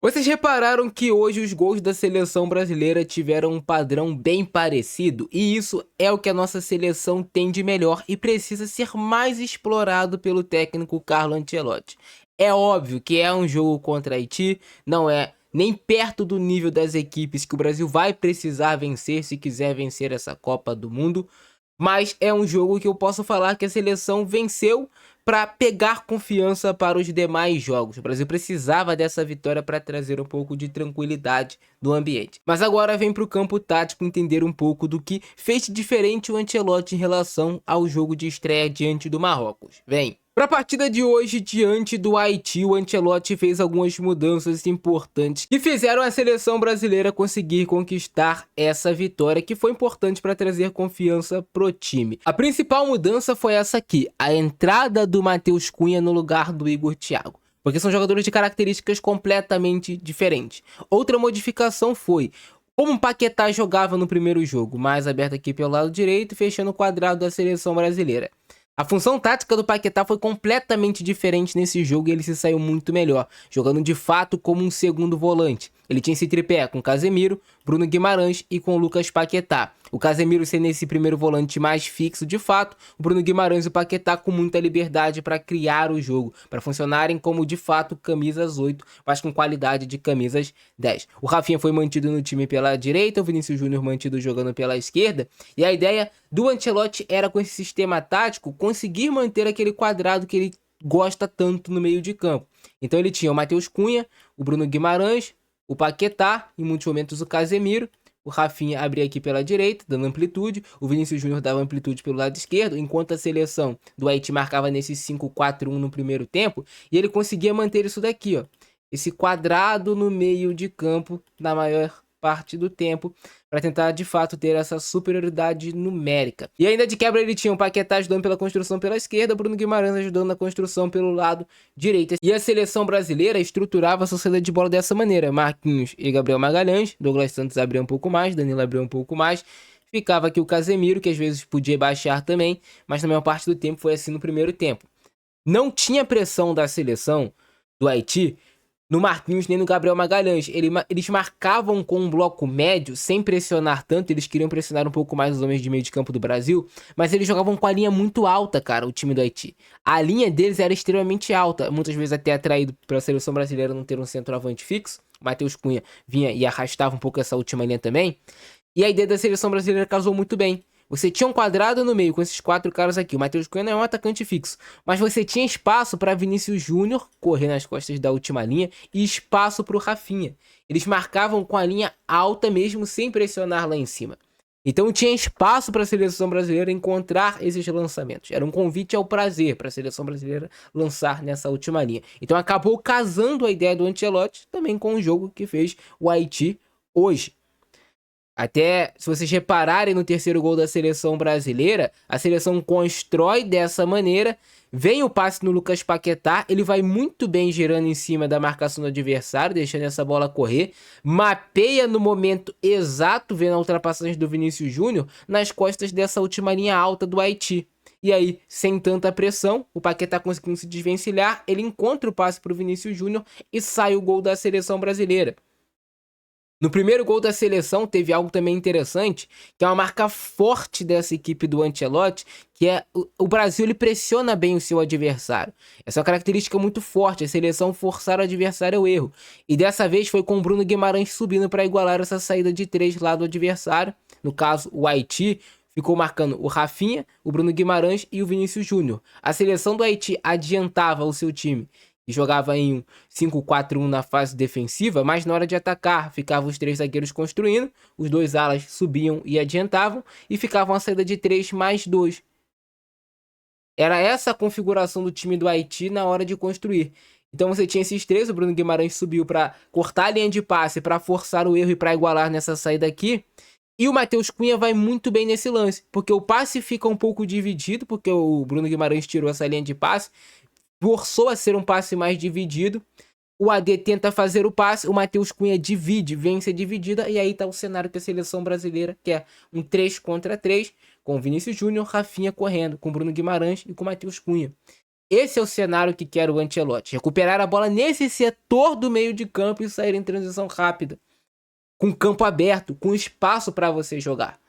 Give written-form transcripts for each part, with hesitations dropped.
Vocês repararam que hoje os gols da seleção brasileira tiveram um padrão bem parecido? E isso é o que a nossa seleção tem de melhor e precisa ser mais explorado pelo técnico Carlo Ancelotti. É óbvio que é um jogo contra Haiti, não é nem perto do nível das equipes que o Brasil vai precisar vencer se quiser vencer essa Copa do Mundo, mas é um jogo que eu posso falar que a seleção venceu para pegar confiança para os demais jogos. O Brasil precisava dessa vitória para trazer um pouco de tranquilidade do ambiente. Mas agora vem para o campo tático entender um pouco do que fez diferente o Ancelotti em relação ao jogo de estreia diante do Marrocos. Vem! Para a partida de hoje diante do Haiti, o Ancelotti fez algumas mudanças importantes que fizeram a seleção brasileira conseguir conquistar essa vitória, que foi importante para trazer confiança pro time. A principal mudança foi essa aqui, a entrada do Matheus Cunha no lugar do Igor Thiago, porque são jogadores de características completamente diferentes. Outra modificação foi como o Paquetá jogava no primeiro jogo, mais aberto aqui pelo lado direito, fechando o quadrado da seleção brasileira. A função tática do Paquetá foi completamente diferente nesse jogo e ele se saiu muito melhor, jogando de fato como um segundo volante. Ele tinha esse tripé com Casemiro, Bruno Guimarães e com Lucas Paquetá. O Casemiro sendo esse primeiro volante mais fixo de fato, o Bruno Guimarães e o Paquetá com muita liberdade para criar o jogo, para funcionarem como de fato camisas 8, mas com qualidade de camisas 10. O Rafinha foi mantido no time pela direita, o Vinícius Júnior mantido jogando pela esquerda, e a ideia do Ancelotti era, com esse sistema tático, conseguir manter aquele quadrado que ele gosta tanto no meio de campo. Então ele tinha o Matheus Cunha, o Bruno Guimarães, o Paquetá, em muitos momentos o Casemiro, o Rafinha abria aqui pela direita, dando amplitude, o Vinícius Júnior dava amplitude pelo lado esquerdo, enquanto a seleção do Haiti marcava nesse 5-4-1 no primeiro tempo, e ele conseguia manter isso daqui, ó, esse quadrado no meio de campo na maior parte do tempo, para tentar de fato ter essa superioridade numérica. E ainda de quebra ele tinha o Paquetá ajudando pela construção pela esquerda, Bruno Guimarães ajudando na construção pelo lado direito. E a seleção brasileira estruturava a sua saída de bola dessa maneira: Marquinhos e Gabriel Magalhães, Douglas Santos abria um pouco mais, Danilo abria um pouco mais, ficava aqui o Casemiro, que às vezes podia baixar também, mas na maior parte do tempo foi assim no primeiro tempo. Não tinha pressão da seleção do Haiti no Marquinhos nem no Gabriel Magalhães. Eles marcavam com um bloco médio, sem pressionar tanto. Eles queriam pressionar um pouco mais os homens de meio de campo do Brasil, mas eles jogavam com a linha muito alta, cara, o time do Haiti. A linha deles era extremamente alta, muitas vezes até atraído pela seleção brasileira não ter um centroavante fixo. O Matheus Cunha vinha e arrastava um pouco essa última linha também. E a ideia da seleção brasileira casou muito bem. Você tinha um quadrado no meio com esses quatro caras aqui. O Matheus Cunha não é um atacante fixo, mas você tinha espaço para Vinícius Júnior correr nas costas da última linha e espaço para o Rafinha. Eles marcavam com a linha alta mesmo, sem pressionar lá em cima. Então tinha espaço para a seleção brasileira encontrar esses lançamentos. Era um convite ao prazer para a seleção brasileira lançar nessa última linha. Então acabou casando a ideia do Ancelotti também com o jogo que fez o Haiti hoje. Até, se vocês repararem no terceiro gol da seleção brasileira, a seleção constrói dessa maneira, vem o passe no Lucas Paquetá, ele vai muito bem girando em cima da marcação do adversário, deixando essa bola correr, mapeia no momento exato, vendo a ultrapassagem do Vinícius Júnior nas costas dessa última linha alta do Haiti. E aí, sem tanta pressão, o Paquetá conseguindo se desvencilhar, ele encontra o passe para o Vinícius Júnior e sai o gol da seleção brasileira. No primeiro gol da seleção teve algo também interessante, que é uma marca forte dessa equipe do Ancelotti, que é o Brasil, ele pressiona bem o seu adversário. Essa é uma característica muito forte, a seleção forçar o adversário ao erro. E dessa vez foi com o Bruno Guimarães subindo para igualar essa saída de 3 lá do adversário. No caso, o Haiti ficou marcando o Rafinha, o Bruno Guimarães e o Vinícius Júnior. A seleção do Haiti adiantava o seu time e jogava em um 5-4-1 na fase defensiva, mas na hora de atacar ficavam os 3 zagueiros construindo, os 2 alas subiam e adiantavam, e ficava uma saída de 3 mais 2. Era essa a configuração do time do Haiti na hora de construir. Então você tinha esses 3, o Bruno Guimarães subiu para cortar a linha de passe, para forçar o erro e para igualar nessa saída aqui. E o Matheus Cunha vai muito bem nesse lance, porque o passe fica um pouco dividido, porque o Bruno Guimarães tirou essa linha de passe, forçou a ser um passe mais dividido. O AD tenta fazer o passe, o Matheus Cunha divide, vence a dividida, e aí tá o cenário que a seleção brasileira quer. Um 3 contra 3, com o Vinícius Júnior, Rafinha correndo, com o Bruno Guimarães e com o Matheus Cunha. Esse é o cenário que quer o Ancelotti. Recuperar a bola nesse setor do meio de campo e sair em transição rápida. Com campo aberto, com espaço para você jogar.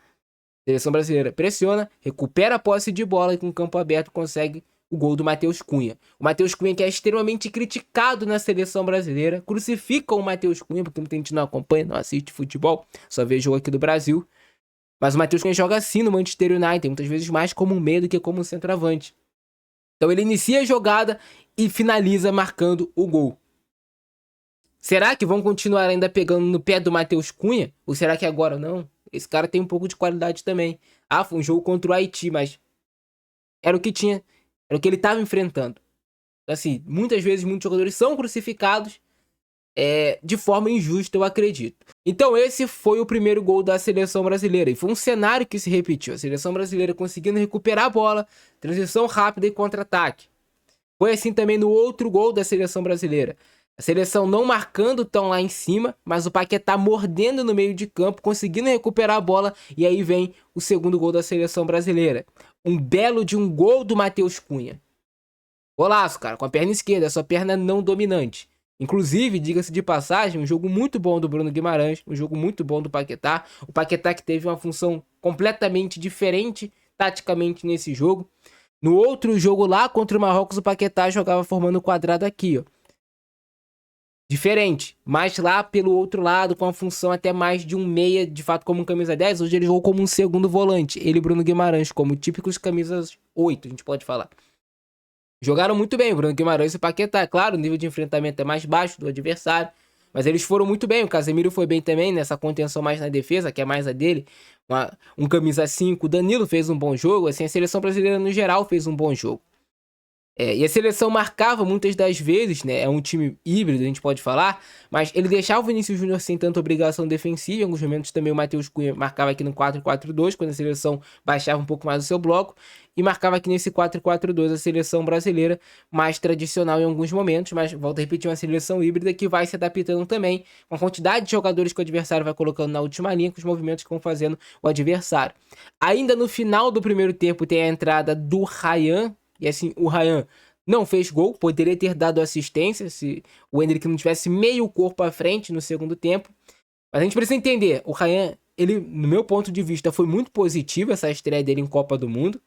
Seleção brasileira pressiona, recupera a posse de bola e com campo aberto consegue o gol do Matheus Cunha. O Matheus Cunha, que é extremamente criticado na seleção brasileira, crucificam o Matheus Cunha, porque muita gente não acompanha, não assiste futebol, só vê jogo aqui do Brasil. Mas o Matheus Cunha joga assim no Manchester United, muitas vezes mais como um meio do que como um centroavante. Então ele inicia a jogada e finaliza marcando o gol. Será que vão continuar ainda pegando no pé do Matheus Cunha? Ou será que agora não? Esse cara tem um pouco de qualidade também. Ah, foi um jogo contra o Haiti, mas era o que tinha, era o que ele estava enfrentando. Assim, muitas vezes muitos jogadores são crucificados de forma injusta, eu acredito. Então esse foi o primeiro gol da seleção brasileira. E foi um cenário que se repetiu. A seleção brasileira conseguindo recuperar a bola, transição rápida e contra-ataque. Foi assim também no outro gol da seleção brasileira. A seleção não marcando tão lá em cima, mas o Paquetá mordendo no meio de campo, conseguindo recuperar a bola. E aí vem o segundo gol da seleção brasileira. Um belo de um gol do Matheus Cunha. Golaço, cara, com a perna esquerda, a sua perna não dominante. Inclusive, diga-se de passagem, um jogo muito bom do Bruno Guimarães, um jogo muito bom do Paquetá. O Paquetá que teve uma função completamente diferente taticamente nesse jogo. No outro jogo lá contra o Marrocos, o Paquetá jogava formando o quadrado aqui, ó. Diferente, mas lá pelo outro lado, com a função até mais de um meia, de fato como um camisa 10, hoje ele jogou como um segundo volante. Ele e Bruno Guimarães, como típicos camisas 8, a gente pode falar. Jogaram muito bem, o Bruno Guimarães e o Paquetá. Claro, o nível de enfrentamento é mais baixo do adversário, mas eles foram muito bem. O Casemiro foi bem também nessa contenção mais na defesa, que é mais a dele. Um camisa 5, o Danilo fez um bom jogo. Assim, a seleção brasileira no geral fez um bom jogo. E a seleção marcava muitas das vezes, né? É um time híbrido, a gente pode falar, mas ele deixava o Vinícius Júnior sem tanta obrigação defensiva. Em alguns momentos também o Matheus Cunha marcava aqui no 4-4-2, quando a seleção baixava um pouco mais o seu bloco, e marcava aqui nesse 4-4-2 a seleção brasileira, mais tradicional em alguns momentos, mas volto a repetir, uma seleção híbrida que vai se adaptando também com a quantidade de jogadores que o adversário vai colocando na última linha, com os movimentos que vão fazendo o adversário. Ainda no final do primeiro tempo tem a entrada do Ryan. E assim, o Ryan não fez gol, poderia ter dado assistência se o Endrick não tivesse meio corpo à frente no segundo tempo. Mas a gente precisa entender, o Ryan, ele, no meu ponto de vista, foi muito positivo essa estreia dele em Copa do Mundo.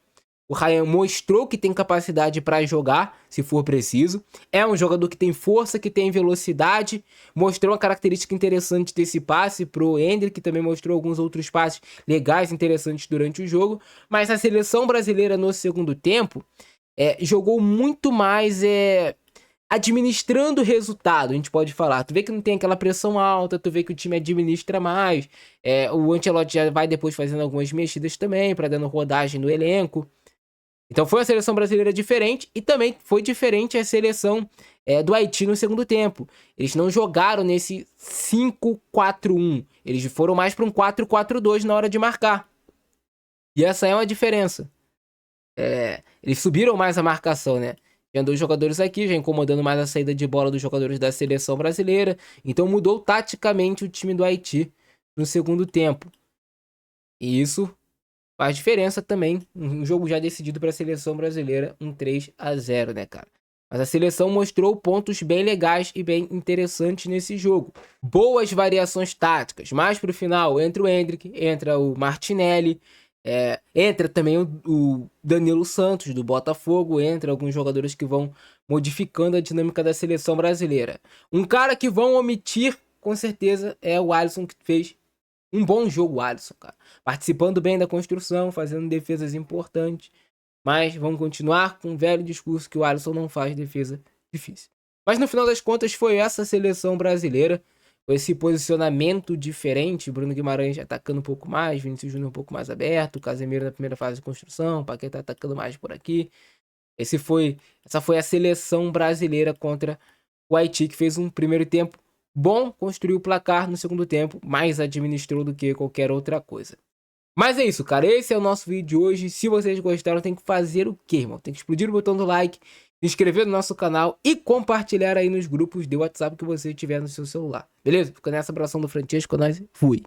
O Ryan mostrou que tem capacidade para jogar, se for preciso. É um jogador que tem força, que tem velocidade. Mostrou uma característica interessante desse passe pro Endrick, que também mostrou alguns outros passes legais, interessantes durante o jogo. Mas a seleção brasileira no segundo tempo jogou muito mais administrando o resultado, a gente pode falar. Tu vê que não tem aquela pressão alta, tu vê que o time administra mais. O Ancelotti já vai depois fazendo algumas mexidas também, para dando rodagem no elenco. Então foi uma seleção brasileira diferente e também foi diferente a seleção do Haiti no segundo tempo. Eles não jogaram nesse 5-4-1, eles foram mais para um 4-4-2 na hora de marcar. E essa é uma diferença. Eles subiram mais a marcação, né? Tinha dois jogadores aqui, já incomodando mais a saída de bola dos jogadores da seleção brasileira. Então mudou taticamente o time do Haiti no segundo tempo. E isso faz diferença também. Um jogo já decidido para a seleção brasileira, um 3-0, né, cara? Mas a seleção mostrou pontos bem legais e bem interessantes nesse jogo. Boas variações táticas. Mais pro final, entra o Endrick, entra o Martinelli. Entra também o Danilo Santos do Botafogo, entra alguns jogadores que vão modificando a dinâmica da seleção brasileira. Um cara que vão omitir, com certeza, é o Alisson, que fez um bom jogo, o Alisson, cara. Participando bem da construção, fazendo defesas importantes, mas vamos continuar com o velho discurso que o Alisson não faz defesa difícil. Mas no final das contas foi essa seleção brasileira, com esse posicionamento diferente, Bruno Guimarães atacando um pouco mais, Vinícius Júnior um pouco mais aberto, Casemiro na primeira fase de construção, Paquetá atacando mais por aqui. Essa foi a seleção brasileira contra o Haiti, que fez um primeiro tempo bom, construiu o placar no segundo tempo, mais administrou do que qualquer outra coisa. Mas é isso, cara. Esse é o nosso vídeo de hoje. Se vocês gostaram, tem que fazer o quê, irmão? Tem que explodir o botão do like, se inscrever no nosso canal e compartilhar aí nos grupos de WhatsApp que você tiver no seu celular. Beleza? Fica nessa, abração do Francesco, nós fui.